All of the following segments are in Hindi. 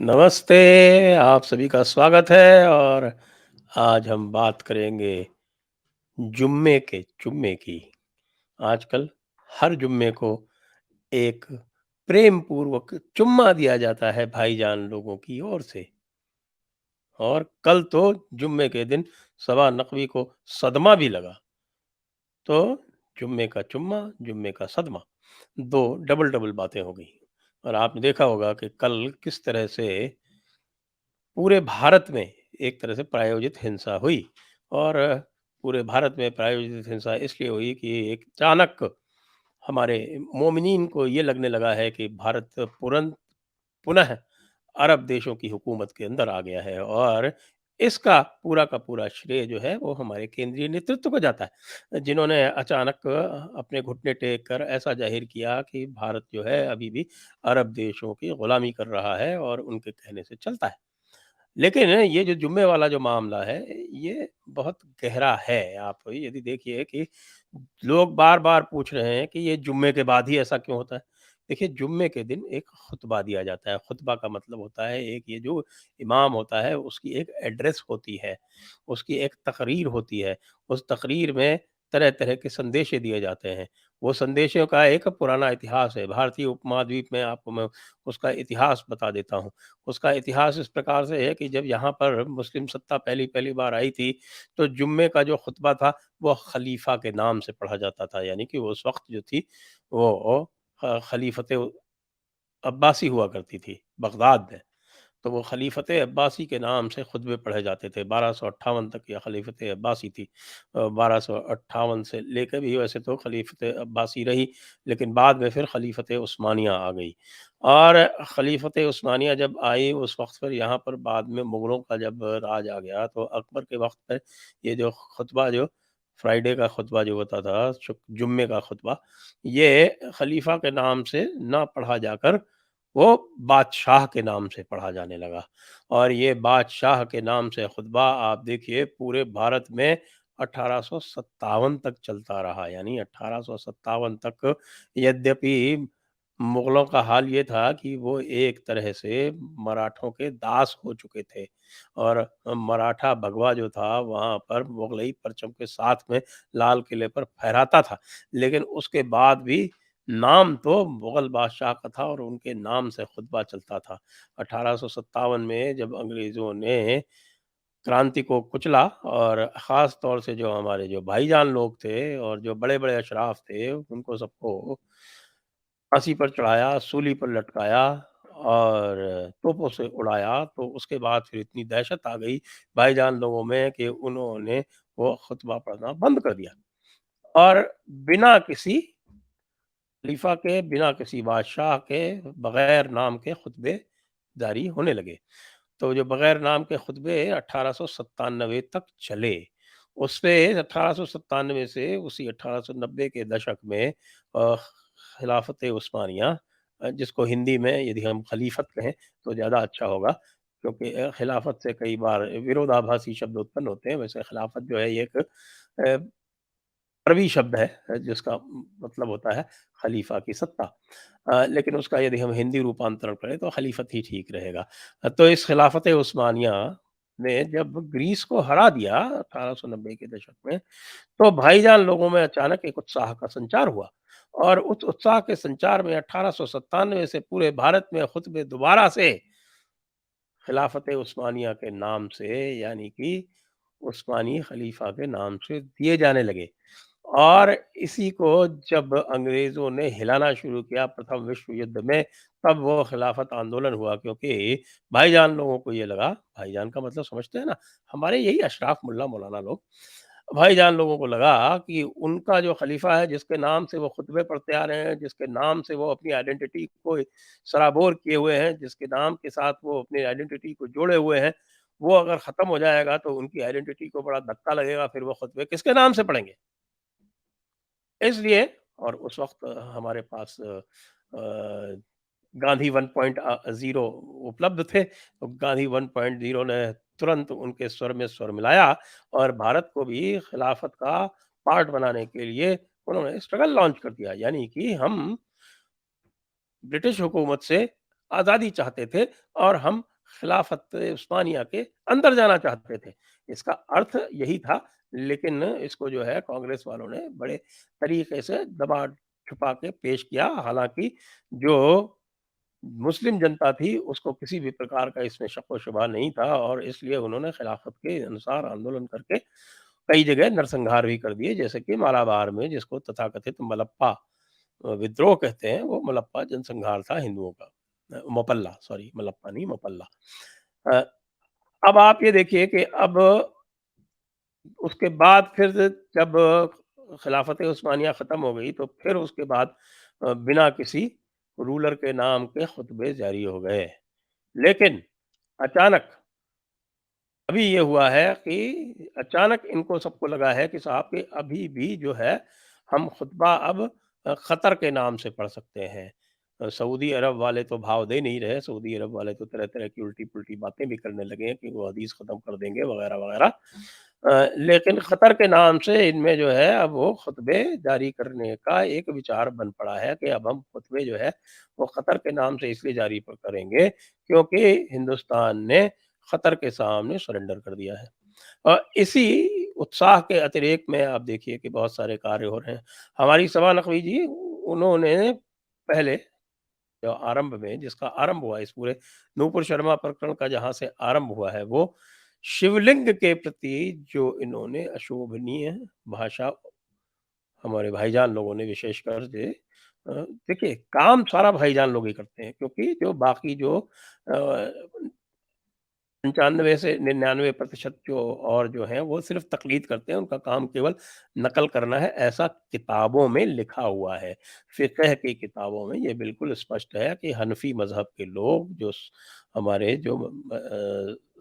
नमस्ते, आप सभी का स्वागत है और आज हम बात करेंगे जुम्मे की। आजकल हर जुम्मे को एक प्रेम पूर्वक चुम्मा दिया जाता है भाईजान लोगों की ओर से और कल तो जुम्मे के दिन सबा नकवी को सदमा भी लगा। तो जुम्मे का चुम्मा, जुम्मे का सदमा, 2 डबल-डबल बातें हो गई। और आपने देखा होगा कि कल किस तरह से पूरे भारत में एक तरह से प्रायोजित हिंसा हुई और पूरे भारत में प्रायोजित हिंसा इसलिए हुई कि एक अचानक हमारे मोमिनीन को ये लगने लगा है कि भारत पुनः अरब देशों की हुकूमत के अंदर आ गया है और इसका पूरा का पूरा श्रेय जो है वो हमारे केंद्रीय नेतृत्व को जाता है, जिन्होंने अचानक अपने घुटने टेक कर ऐसा जाहिर किया कि भारत जो है अभी भी अरब देशों की गुलामी कर रहा है और उनके कहने से चलता है। लेकिन ये जो जुम्मे वाला जो मामला है, ये बहुत गहरा है। आप यदि देखिए कि लोग बार-बार पूछ रहे हैं कि ये जुम्मे के बाद ही ऐसा क्यों होता है? देखिए, जुम्मे के दिन एक खुतबा दिया जाता है। खुतबा का मतलब होता है एक ये जो इमाम होता है उसकी एक एड्रेस होती है, उसकी एक तकरीर होती है। उस तकरीर में तरह-तरह के संदेशे दिए जाते हैं। वो संदेशों का एक पुराना इतिहास है। भारतीय उपमहाद्वीप में आपको मैं उसका इतिहास बता देता हूँ। उसका इतिहास इस प्रकार से है कि जब यहाँ पर मुस्लिम सत्ता पहली-पहली बार आई थी, तो जुम्मे का जो खुतबा था, वो खलीफा के नाम से पढ़ा जाता था। यानी कि उस वक़्त जो थी, वो खलीफत अब्बासी हुआ करती थी, बगदाद में। तो वो खलीफत अब्बासी के नाम से खुतबे पढ़े जाते थे। 1258 तक ये खलीफत अब्बासी थी। 1258 से लेकर भी वैसे तो खलीफत अब्बासी रही, लेकिन बाद में फिर खलीफत उस्मानिया आ गई। और खलीफत उस्मानिया जब आई उस वक़्त फिर यहाँ पर बाद में मुग़लों का जब राज आ गया तो अकबर के वक़्त पे ये जो खुतबा जो फ्राइडे का खुतबा जो होता था, जुम्मे का खुतबा, ये खलीफा के नाम से ना पढ़ा जाकर वो बादशाह के नाम से पढ़ा जाने लगा और ये बादशाह के नाम से खुतबा आप देखिए पूरे भारत में 1857 तक चलता रहा। यानी 1857 तक यद्यपि मुगलों का हाल ये था कि वो एक तरह से मराठों के दास हो चुके थे और मराठा भगवा जो था वहाँ पर मुगलई परचम के साथ में लाल किले पर फहराता था। लेकिन उसके बाद भी नाम तो मुग़ल बादशाह का था और उनके नाम से खुतबा चलता था। 1857 में जब अंग्रेज़ों ने क्रांति को कुचला और ख़ास तौर से जो हमारे जो भाईजान लोग थे और जो बड़े-बड़े अशराफ थे, उनको सबको फांसी पर चढ़ाया, सूली पर लटकाया और तोपों से उड़ाया, तो उसके बाद फिर इतनी दहशत आ गई भाईजान लोगों में कि उन्होंने वो खुतबा पढ़ना बंद कर दिया और बिना किसी खलीफा के, बिना किसी बादशाह के, बगैर नाम के खुतबे जारी होने लगे। तो जो बगैर नाम के खुतबे 1897 तक चले। उसपे 1897 से उसी 1890 के दशक में अ, खिलाफत उस्मानिया, जिसको हिंदी में यदि हम खलीफत कहें तो ज़्यादा अच्छा होगा क्योंकि खिलाफत से कई बार विरोधाभासी शब्द उत्पन्न होते हैं। वैसे खिलाफत जो है ये एक अरबी शब्द है, जिसका मतलब होता है खलीफा की सत्ता। लेकिन उसका यदि हम हिंदी रूपांतरण करें तो खलीफत ही ठीक रहेगा। तो इस खिलाफत उस्मानिया ने जब ग्रीस को हरा दिया 1890 के दशक में, तो भाईजान लोगों में अचानक एक उत्साह का संचार हुआ और उस उत्साह के संचार में 1897 से पूरे भारत में खुतबे दोबारा से खिलाफत उस्मानिया के नाम से यानी कि उस्मानी खलीफा के नाम से दिए जाने लगे। और इसी को जब अंग्रेज़ों ने हिलाना शुरू किया प्रथम विश्व युद्ध में, तब वो खिलाफत आंदोलन हुआ क्योंकि भाईजान लोगों को ये लगा, भाईजान का मतलब समझते हैं ना? हमारे यही अशराफ मुल्ला मौलाना लोग। भाईजान लोगों को लगा कि उनका जो खलीफा है, जिसके नाम से वो खुतबे पढ़ते आ रहे हैं, जिसके नाम से वो अपनी आइडेंटिटी को सराबोर किए हुए हैं, जिसके नाम के साथ वो अपनी आइडेंटिटी को जोड़े हुए हैं, वो अगर ख़त्म हो जाएगा तो उनकी आइडेंटिटी को बड़ा धक्का लगेगा, फिर वो खुतबे किसके नाम से पढ़ेंगे? इसलिए और उस वक़्त हमारे पास गांधी 1.0 उपलब्ध थे। तो गांधी 1.0 ने तुरंत उनके स्वर में स्वर मिलाया और भारत को भी खिलाफत का पार्ट बनाने के लिए उन्होंने स्ट्रगल लॉन्च कर दिया। यानी कि हम ब्रिटिश हुकूमत से आज़ादी चाहते थे और हम खिलाफत उस्मानिया के अंदर जाना चाहते थे। इसका अर्थ यही था, लेकिन इसको जो है कांग्रेस वालों ने बड़े तरीके से दबा-छुपा के पेश किया। हालाँकि जो मुस्लिम जनता थी, उसको किसी भी प्रकार का इसमें शक-व-शुबा नहीं था और इसलिए उन्होंने खिलाफत के अनुसार आंदोलन करके कई जगह नरसंहार भी कर दिए, जैसे कि मालाबार में जिसको तथाकथित मलप्पा विद्रोह कहते हैं, वो मलप्पा जनसंहार था हिंदुओं का। मोपल्ला सॉरी मलप्पा नहीं मोपल्ला। अ, अब आप ये देखिए कि अब उसके बाद फिर जब खिलाफत उस्मानिया ख़त्म हो गई, तो फिर उसके बाद बिना किसी रूलर के नाम के खुतबे जारी हो गए। लेकिन अचानक अभी ये हुआ है कि अचानक इनको सबको लगा है कि साहब कि अभी भी जो है हम खुतबा अब क़तर के नाम से पढ़ सकते हैं। सऊदी अरब वाले तो भाव दे नहीं रहे, सऊदी अरब वाले तो तरह-तरह की उल्टी-पुल्टी बातें भी करने लगे हैं कि वो हदीस ख़त्म कर देंगे वग़ैरह-वग़ैरह। लेकिन क़तर के नाम से इनमें जो है अब वो खुतबे जारी करने का एक विचार बन पड़ा है कि अब हम खुतबे जो है वो क़तर के नाम से इसलिए जारी करेंगे क्योंकि हिंदुस्तान ने क़तर के सामने सरेंडर कर दिया है। इसी उत्साह के अतिरेक में आप देखिए कि बहुत सारे कार्य हो रहे हैं। हमारी सबा नकवी जी उन्होंने पहले जो आरंभ में जिसका आरंभ हुआ इस पूरे नूपुर शर्मा प्रकरण का जहाँ से आरंभ हुआ है, वो शिवलिंग के प्रति जो इन्होंने अशोभनीय भाषा हमारे भाईजान लोगों ने विशेषकर से देखिए काम सारा भाईजान लोग ही करते हैं क्योंकि जो बाकी जो 95 से 99% जो और जो हैं वो सिर्फ़ तक़लीद करते हैं, उनका काम केवल नकल करना है, ऐसा किताबों में लिखा हुआ है। फ़िक़्ह की किताबों में ये बिल्कुल स्पष्ट है कि हनफ़ी मज़हब के लोग जो हमारे जो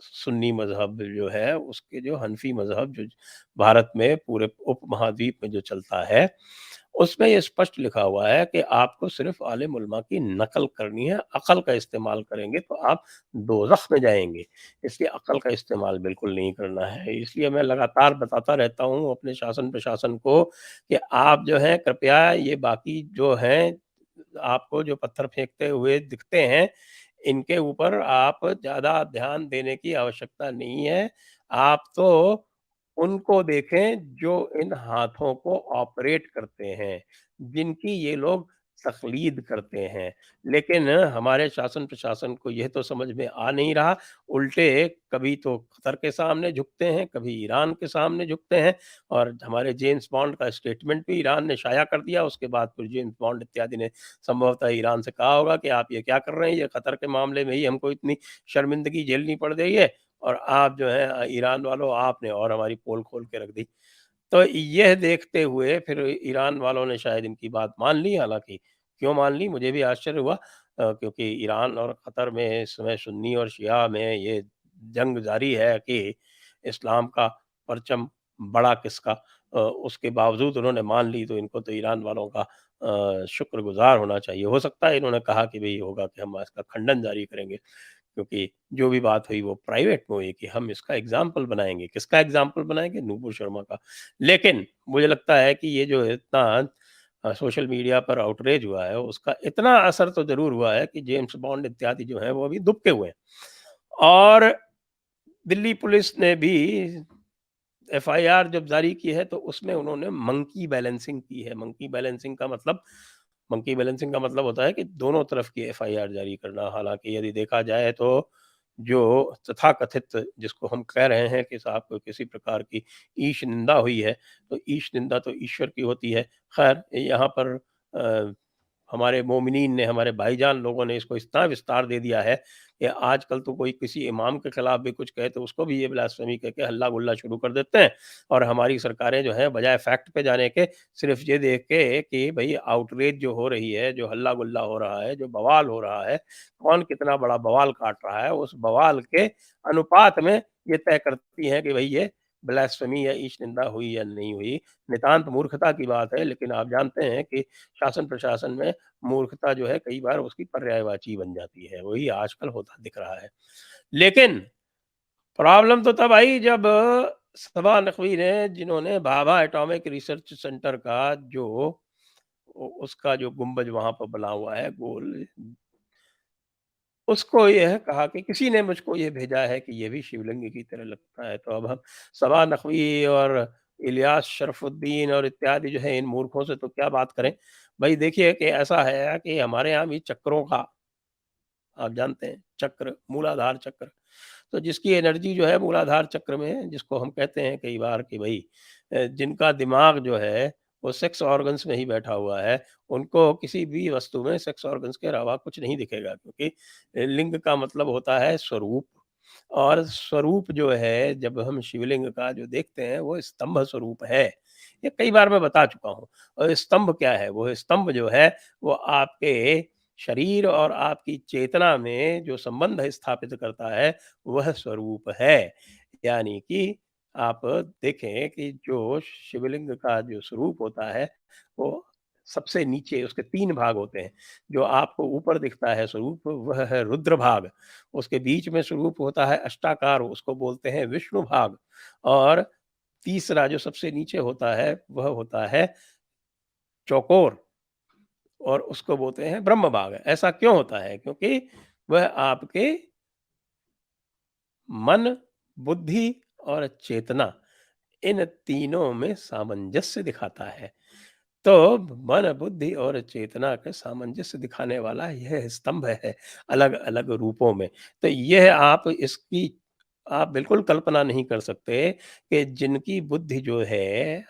सुन्नी मज़हब जो है, उसके जो हनफ़ी मज़हब जो भारत में पूरे उपमहाद्वीप में जो चलता है, उसमें ये स्पष्ट लिखा हुआ है कि आपको सिर्फ़ आलिम उलमा की नकल करनी है, अक़ल का इस्तेमाल करेंगे तो आप दोज़ख में जाएँगे। इसलिए अक़ल का इस्तेमाल बिल्कुल नहीं करना है। इसलिए मैं लगातार बताता रहता हूँ अपने शासन-प्रशासन को कि आप जो हैं कृपया ये बाकी जो हैं, आपको जो पत्थर फेंकते हुए दिखते हैं, इनके ऊपर आप ज़्यादा ध्यान देने की आवश्यकता नहीं है। आप तो उनको देखें जो इन हाथों को ऑपरेट करते हैं, जिनकी ये लोग तक़लीद करते हैं। लेकिन हमारे शासन-प्रशासन को यह तो समझ में आ नहीं रहा, उल्टे कभी तो क़तर के सामने झुकते हैं, कभी ईरान के सामने झुकते हैं और हमारे जेम्स बॉन्ड का स्टेटमेंट भी ईरान ने शाया कर दिया। उसके बाद फिर जेम्स बॉन्ड इत्यादि ने संभवतः ईरान से कहा होगा कि आप ये क्या कर रहे हैं? ये क़तर के मामले में ही हमको इतनी शर्मिंदगी झेलनी पड़ रही है और आप जो है ईरान वालों आपने और हमारी पोल खोल के रख दी। तो यह देखते हुए फिर ईरान वालों ने शायद इनकी बात मान ली, हालाँकि क्यों मान ली मुझे भी आश्चर्य हुआ क्योंकि ईरान और क़तर में इस समय सुन्नी और शिया में ये जंग जारी है कि इस्लाम का परचम बड़ा किसका। उसके बावजूद उन्होंने मान ली तो इनको तो ईरान वालों का शुक्रगुज़ार होना चाहिए। हो सकता है इन्होंने कहा कि भई होगा कि हम इसका खंडन जारी करेंगे। क्योंकि जो भी बात हुई वो प्राइवेट में हुई कि हम इसका एग्ज़ाम्पल बनाएँगे। किसका एग्ज़ाम्पल बनाएँगे? नूपुर शर्मा का। लेकिन मुझे लगता है कि ये जो इतना सोशल मीडिया पर आउटरेज हुआ है, उसका इतना असर तो ज़रूर हुआ है कि जेम्स बॉन्ड इत्यादि जो हैं वो अभी दुबके हुए हैं। और दिल्ली पुलिस ने भी एफआईआर जब जारी की है तो उसमें उन्होंने मंकी बैलेंसिंग की है। मंकी बैलेंसिंग का मतलब होता है कि दोनों तरफ की एफआईआर जारी करना। हालाँकि यदि देखा जाए तो जो तथाकथित जिसको हम कह रहे हैं कि साहब को किसी प्रकार की ईश निंदा हुई है, तो ईश निंदा तो ईश्वर की होती है। ख़ैर यहाँ पर अ, हमारे मोमिनीन ने, हमारे भाईजान लोगों ने इसको इतना विस्तार दे दिया है कि आजकल तो कोई किसी इमाम के खिलाफ भी कुछ कहे तो उसको भी ये ब्लास्फेमी कह के हल्ला-गुल्ला शुरू कर देते हैं। और हमारी सरकारें जो हैं बजाय फैक्ट पे जाने के सिर्फ़ ये देख के कि भई आउटरेज जो हो रही है, जो हल्ला-गुल्ला हो रहा है, जो बवाल हो रहा है, कौन कितना बड़ा बवाल काट रहा है, उस बवाल के अनुपात में ये तय करती हैं कि भई ये ब्लास्फेमी या ईश निंदा हुई या नहीं हुई। नितांत मूर्खता की बात है, लेकिन आप जानते हैं कि शासन-प्रशासन में मूर्खता जो है कई बार उसकी पर्यायवाची बन जाती है। वही आजकल होता दिख रहा है। लेकिन प्रॉब्लम तो तब आई जब सबा नकवी ने जिन्होंने भाभा एटॉमिक रिसर्च सेंटर का जो उसका जो गुंबज वहाँ पर बना हुआ है गोल, उसको यह कहा कि किसी ने मुझको ये भेजा है कि ये भी शिवलिंग की तरह लगता है। तो अब हम सबा नकवी और इलियास शरफुद्दीन और इत्यादि जो है इन मूर्खों से तो क्या बात करें। भाई देखिए कि ऐसा है कि हमारे यहाँ भी चक्रों का, आप जानते हैं चक्र, मूलाधार चक्र, तो जिसकी एनर्जी जो है मूलाधार चक्र में है, जिसको हम कहते हैं कई बार कि भाई जिनका दिमाग जो है वो सेक्स ऑर्गन्स में ही बैठा हुआ है, उनको किसी भी वस्तु में सेक्स ऑर्गन्स के अलावा कुछ नहीं दिखेगा, क्योंकि लिंग का मतलब होता है स्वरूप। और स्वरूप जो है जब हम शिवलिंग का जो देखते हैं वो स्तंभ स्वरूप है। ये कई बार मैं बता चुका हूँ। और स्तंभ क्या है? वो स्तंभ जो है वो आपके शरीर और आपकी चेतना में जो संबंध स्थापित करता है वह स्वरूप है। यानी कि आप देखें कि जो शिवलिंग का जो स्वरूप होता है वो सबसे नीचे उसके 3 भाग होते हैं। जो आपको ऊपर दिखता है स्वरूप वह है रुद्र भाग, उसके बीच में स्वरूप होता है अष्टाकार, उसको बोलते हैं विष्णु भाग, और तीसरा जो सबसे नीचे होता है वह होता है चौकोर, और उसको बोलते हैं ब्रह्म भाग। ऐसा क्यों होता है? क्योंकि वह आपके मन, बुद्धि और चेतना, इन तीनों में सामंजस्य दिखाता है। तो मन, बुद्धि और चेतना के सामंजस्य दिखाने वाला यह स्तंभ है, अलग-अलग रूपों में। तो यह आप इसकी आप बिल्कुल कल्पना नहीं कर सकते कि जिनकी बुद्धि जो है,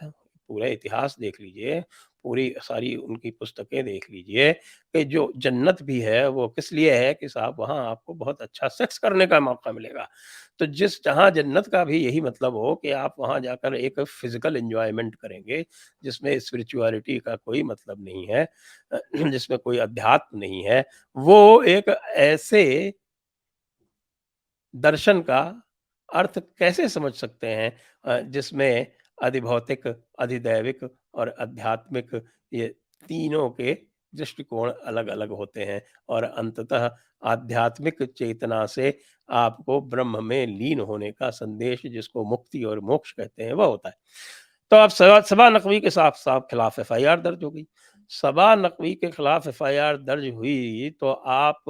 पूरा इतिहास देख लीजिए, पूरी सारी उनकी पुस्तकें देख लीजिए, कि जो जन्नत भी है वो किस लिए है कि साहब वहाँ आपको बहुत अच्छा सेक्स करने का मौका मिलेगा। तो जिस जहाँ जन्नत का भी यही मतलब हो कि आप वहाँ जाकर एक फिज़िकल एन्जॉयमेंट करेंगे, जिसमें स्पिरिचुअलिटी का कोई मतलब नहीं है, जिसमें कोई अध्यात्म नहीं है, वो एक ऐसे दर्शन का अर्थ कैसे समझ सकते हैं जिसमें अधिभौतिक, अधिदैविक और आध्यात्मिक, ये तीनों के दृष्टिकोण अलग-अलग होते हैं, और अंततः आध्यात्मिक चेतना से आपको ब्रह्म में लीन होने का संदेश, जिसको मुक्ति और मोक्ष कहते हैं, वह होता है। तो अब सबा नकवी के साफ-साफ खिलाफ एफआईआर दर्ज हो गई। सबा नकवी के खिलाफ एफआईआर दर्ज हुई तो आप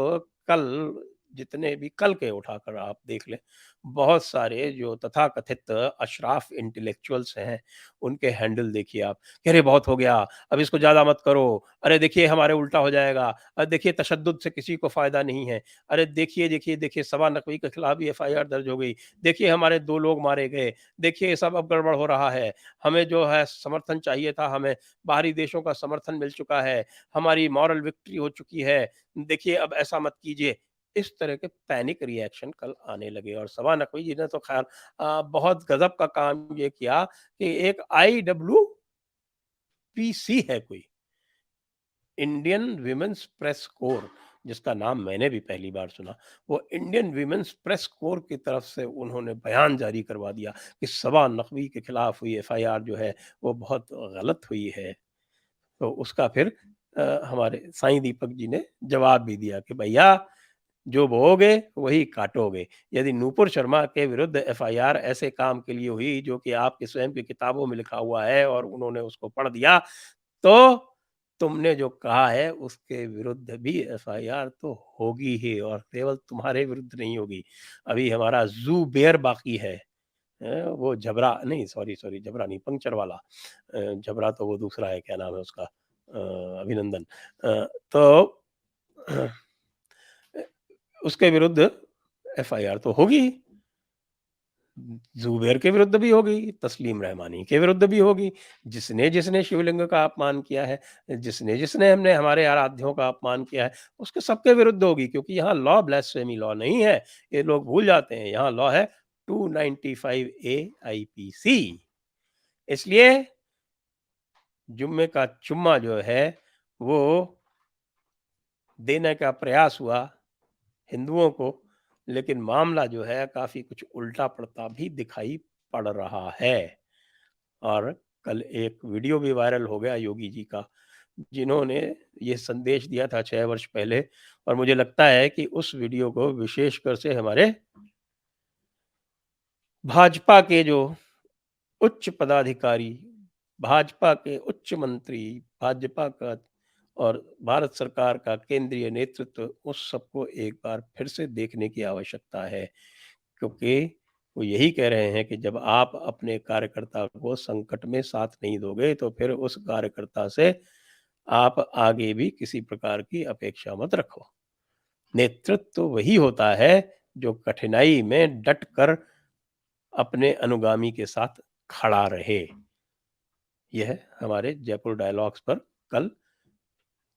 कल, जितने भी कल के उठाकर आप देख लें, बहुत सारे जो तथाकथित अशराफ इंटेलेक्चुअल्स हैं, उनके हैंडल देखिए आप, कि अरे बहुत हो गया, अब इसको ज़्यादा मत करो, अरे देखिए हमारे उल्टा हो जाएगा, देखिए तशद्दुद से किसी को फ़ायदा नहीं है, अरे देखिए सबा नकवी के खिलाफ भी एफआईआर दर्ज हो गई, देखिए हमारे 2 लोग मारे गए, देखिए ये सब अब गड़बड़ हो रहा है, हमें जो है समर्थन चाहिए था, हमें बाहरी देशों का समर्थन मिल चुका है, हमारी मॉरल विक्ट्री हो चुकी है, देखिए अब ऐसा मत कीजिए। इस तरह के पैनिक रिएक्शन कल आने लगे, और सबा नकवी जी ने तो ख़ैर बहुत गज़ब का काम ये किया कि एक आईडब्ल्यूपीसी है कोई, इंडियन वीमेंस प्रेस कोर, जिसका नाम मैंने भी पहली बार सुना। वो इंडियन वीमेंस प्रेस कोर की तरफ से उन्होंने बयान जारी करवा दिया कि सबा नकवी के खिलाफ हुई एफआईआर जो है वो बहुत गलत हुई है। तो उसका फिर हमारे साईं दीपक जी ने जवाब भी दिया कि भैया जो बोओगे वही काटोगे। यदि नूपुर शर्मा के विरुद्ध एफआईआर ऐसे काम के लिए हुई जो कि आपके स्वयं की किताबों में लिखा हुआ है और उन्होंने उसको पढ़ दिया, तो तुमने जो कहा है उसके विरुद्ध भी एफआईआर तो होगी ही, और केवल तुम्हारे विरुद्ध नहीं होगी। अभी हमारा ज़ू बेयर बाकी है। वो जबरा नहीं, सॉरी जबरा नहीं, पंक्चर वाला। जबरा तो वो दूसरा है, क्या नाम है उसका? अभिनंदन। तो अ, उसके विरुद्ध एफआईआर तो होगी ही। ज़ुबैर के विरुद्ध भी होगी, तस्लीम रहमानी के विरुद्ध भी होगी, जिसने-जिसने शिवलिंग का अपमान किया है, जिसने-जिसने हमने हमारे आराध्यों का अपमान किया है, उसके सबके विरुद्ध होगी, क्योंकि यहाँ लॉ ब्लास्फेमी लॉ नहीं है। ये लोग भूल जाते हैं, यहाँ लॉ है 295 ए आईपीसी। इसलिए जुम्मे का चुम्मा जो है, वो देने का प्रयास हुआ हिंदुओं को, लेकिन मामला जो है काफ़ी कुछ उल्टा पड़ता भी दिखाई पड़ रहा है। और कल एक वीडियो भी वायरल हो गया योगी जी का, जिन्होंने ये संदेश दिया था 6 वर्ष पहले, और मुझे लगता है कि उस वीडियो को विशेषकर से हमारे भाजपा के जो उच्च पदाधिकारी, भाजपा के उच्च मंत्री, भाजपा का और भारत सरकार का केंद्रीय नेतृत्व उस सबको एक बार फिर से देखने की आवश्यकता है, क्योंकि वो यही कह रहे हैं कि जब आप अपने कार्यकर्ता को संकट में साथ नहीं दोगे, तो फिर उस कार्यकर्ता से आप आगे भी किसी प्रकार की अपेक्षा मत रखो। नेतृत्व वही होता है जो कठिनाई में डट कर अपने अनुगामी के साथ खड़ा रहे। यह हमारे जयपुर डायलॉग्स पर कल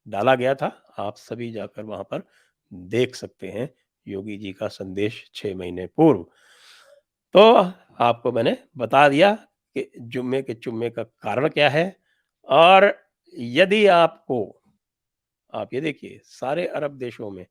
डाला गया था। आप सभी जाकर वहाँ पर देख सकते हैं योगी जी का संदेश 6 महीने पूर्व। तो आपको मैंने बता दिया कि जुम्मे के चुम्मे का कारण क्या है। और यदि आपको, आप ये देखिए, सारे अरब देशों में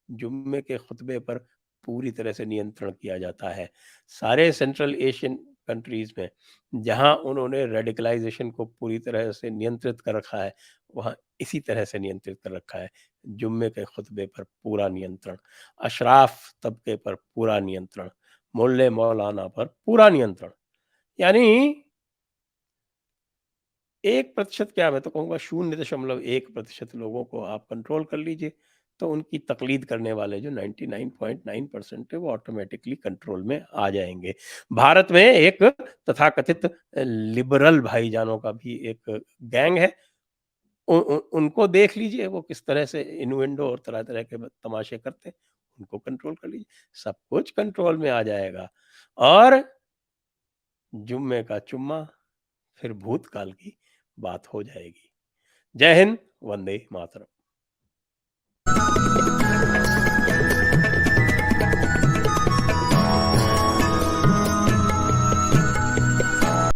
जुम्मे के खुतबे पर पूरी तरह से नियंत्रण किया जाता है। सारे सेंट्रल एशियन कंट्रीज में जहाँ उन्होंने रेडिकलाइजेशन को पूरी तरह से नियंत्रित कर रखा है, वहाँ इसी तरह से नियंत्रित कर रखा है। जुम्मे के खुतबे पर पूरा नियंत्रण, अशराफ तबके पर पूरा नियंत्रण, मोल्ले मौलाना पर पूरा नियंत्रण। यानी 1% क्या, मैं तो कहूँगा 0.1% लोगों को आप कंट्रोल कर लीजिए, तो उनकी तकलीद करने वाले जो 99.9% है वो ऑटोमेटिकली कंट्रोल में आ जाएँगे। भारत में एक तथाकथित लिबरल भाईजानों का भी एक गैंग है। उ उ उनको देख लीजिए वो किस तरह से इनुएंडो और तरह-तरह के ब तमाशे करते हैं, उनको कंट्रोल कर लीजिए, सब कुछ कंट्रोल में आ जाएगा। और जुम्मे का चुम्मा फिर भूतकाल की बात हो जाएगी। जय हिंद, वंदे मातरम।